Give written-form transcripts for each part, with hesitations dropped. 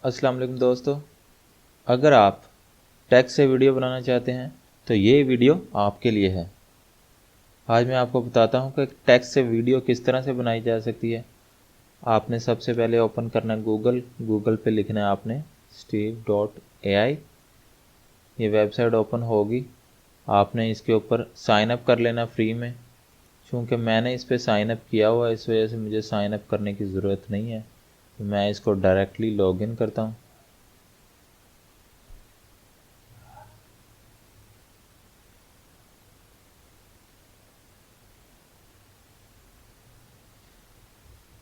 अस्सलाम वालेकुम दोस्तों, अगर आप टेक्स्ट से वीडियो बनाना चाहते हैं तो ये वीडियो आपके लिए है। आज मैं आपको बताता हूँ कि टेक्स्ट से वीडियो किस तरह से बनाई जा सकती है। आपने सबसे पहले ओपन करना है गूगल पे लिखना है आपने steve.ai। ये वेबसाइट ओपन होगी, आपने इसके ऊपर साइन अप कर लेना फ्री में। चूँकि मैंने इस पर साइन अप किया हुआ है, इस वजह से मुझे साइन अप करने की ज़रूरत नहीं है, तो मैं इसको डायरेक्टली लॉगिन करता हूँ।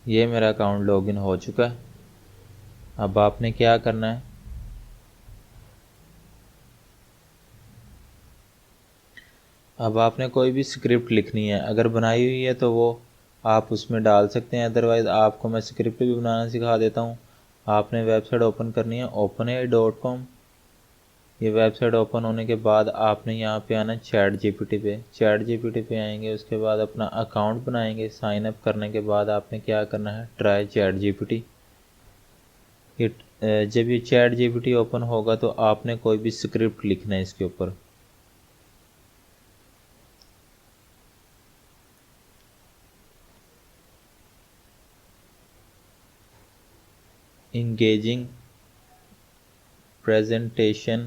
ये मेरा अकाउंट लॉगिन हो चुका है। अब आपने क्या करना है, अब आपने कोई भी स्क्रिप्ट लिखनी है, अगर बनाई हुई है तो वो आप उसमें डाल सकते हैं, अदरवाइज़ आपको मैं स्क्रिप्ट भी बनाना सिखा देता हूँ। आपने वेबसाइट ओपन करनी है openai.com। ये वेबसाइट ओपन होने के बाद आपने यहाँ पे आना चैट जीपीटी पे आएंगे, उसके बाद अपना अकाउंट बनाएंगे। साइन अप करने के बाद आपने क्या करना है, ट्राई चैट जीपीटी। जब ये चैट जीपीटी ओपन होगा तो आपने कोई भी स्क्रिप्ट लिखना है इसके ऊपर। engaging presentation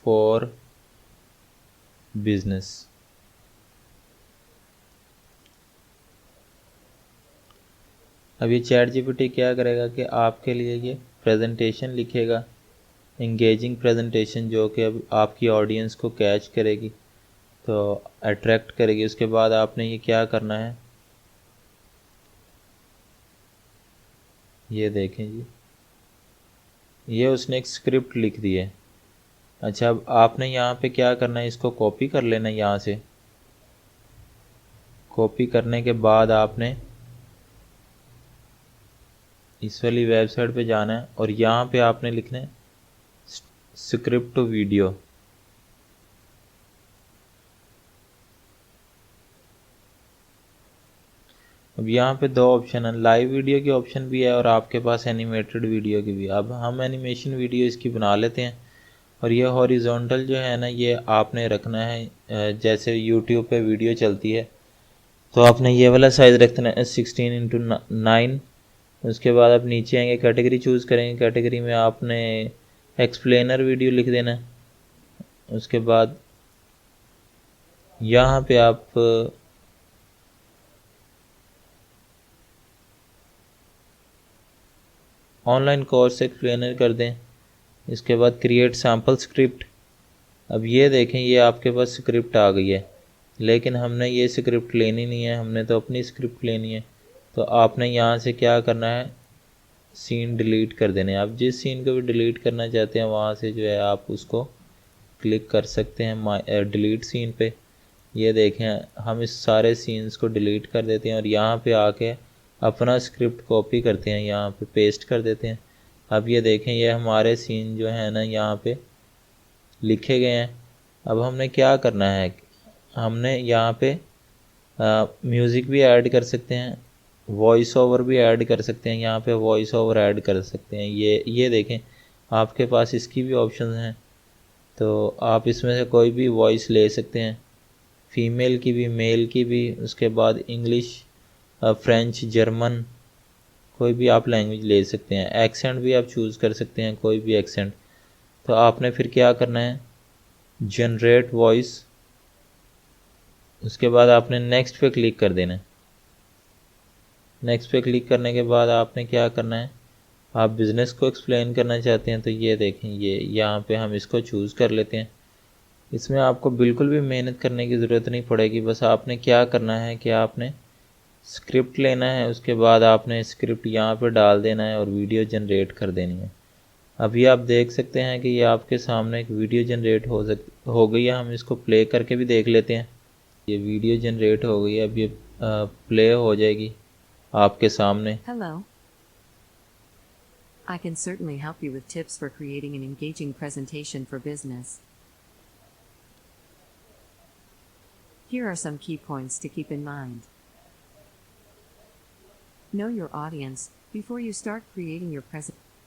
for business। अब ये चैट जीपीटी क्या करेगा कि आपके लिए ये प्रेजेंटेशन लिखेगा, इंगेजिंग प्रेजेंटेशन, जो कि अब आपकी ऑडियंस को कैच करेगी, तो अट्रैक्ट करेगी। उसके बाद आपने ये क्या करना है, ये देखें जी, ये उसने एक स्क्रिप्ट लिख दी है। अच्छा, अब आपने यहाँ पे क्या करना है, इसको कॉपी कर लेना है। यहाँ से कॉपी करने के बाद आपने इस वाली वेबसाइट पे जाना है और यहाँ पे आपने लिखना है स्क्रिप्ट टू वीडियो। अब यहाँ पे दो ऑप्शन है, लाइव वीडियो की ऑप्शन भी है और आपके पास एनिमेटेड वीडियो की भी। अब हम एनिमेशन वीडियो इसकी बना लेते हैं। और ये हॉरिजॉन्टल जो है ना, ये आपने रखना है जैसे यूट्यूब पे वीडियो चलती है, तो आपने ये वाला साइज़ रखना है 16:9। उसके बाद आप नीचे आएंगे, कैटेगरी चूज़ करेंगे, कैटेगरी में आपने एक्सप्लेनर वीडियो लिख देना है। उसके बाद यहाँ पे आप ऑनलाइन कोर्स एक्सप्लेनर कर दें। इसके बाद क्रिएट सैम्पल स्क्रिप्ट। अब ये देखें, ये आपके पास स्क्रिप्ट आ गई है, लेकिन हमने ये स्क्रिप्ट लेनी नहीं है, हमने तो अपनी स्क्रिप्ट लेनी है। तो आपने यहाँ से क्या करना है, सीन डिलीट कर देने। आप जिस सीन को भी डिलीट करना चाहते हैं वहाँ से जो है आप उसको क्लिक कर सकते हैं डिलीट सीन पे। ये देखें, हम इस सारे सीन्स को डिलीट कर देते हैं और यहाँ पे आके अपना स्क्रिप्ट कॉपी करते हैं, यहाँ पे पेस्ट कर देते हैं। अब ये देखें, ये हमारे सीन जो है ना यहाँ पे लिखे गए हैं। अब हमने क्या करना है, हमने यहाँ पे म्यूज़िक भी ऐड कर सकते हैं, वॉइस ओवर भी ऐड कर सकते हैं। यहाँ पे वॉइस ओवर ऐड कर सकते हैं। ये देखें, आपके पास इसकी भी ऑप्शन हैं, तो आप इसमें से कोई भी वॉइस ले सकते हैं, फीमेल की भी, मेल की भी। उसके बाद इंग्लिश, फ्रेंच, जर्मन, कोई भी आप लैंग्वेज ले सकते हैं। एक्सेंट भी आप चूज़ कर सकते हैं, कोई भी एक्सेंट। तो आपने फिर क्या करना है, जनरेट वॉइस। उसके बाद आपने नेक्स्ट पे क्लिक कर देना है। नेक्स्ट पे क्लिक करने के बाद आपने क्या करना है, आप बिज़नेस को एक्सप्लेन करना चाहते हैं तो ये देखें, ये यहाँ पे हम इसको चूज़ कर लेते हैं। इसमें आपको बिल्कुल भी मेहनत करने की ज़रूरत नहीं पड़ेगी, बस आपने क्या करना है कि आपने स्क्रिप्ट लेना है, उसके बाद आपने स्क्रिप्ट यहाँ पे डाल देना है और वीडियो जनरेट कर देनी है। अभी आप देख सकते हैं कि ये आपके सामने एक वीडियो जनरेट हो गई है। हम इसको प्ले करके भी देख लेते हैं। ये वीडियो जनरेट हो गई है, अब ये प्ले हो जाएगी आपके सामने। Hello. I can certainly help you with tips for creating an engaging presentation for business. Here are some key points to keep in mind. Know your audience before you start creating your presentation.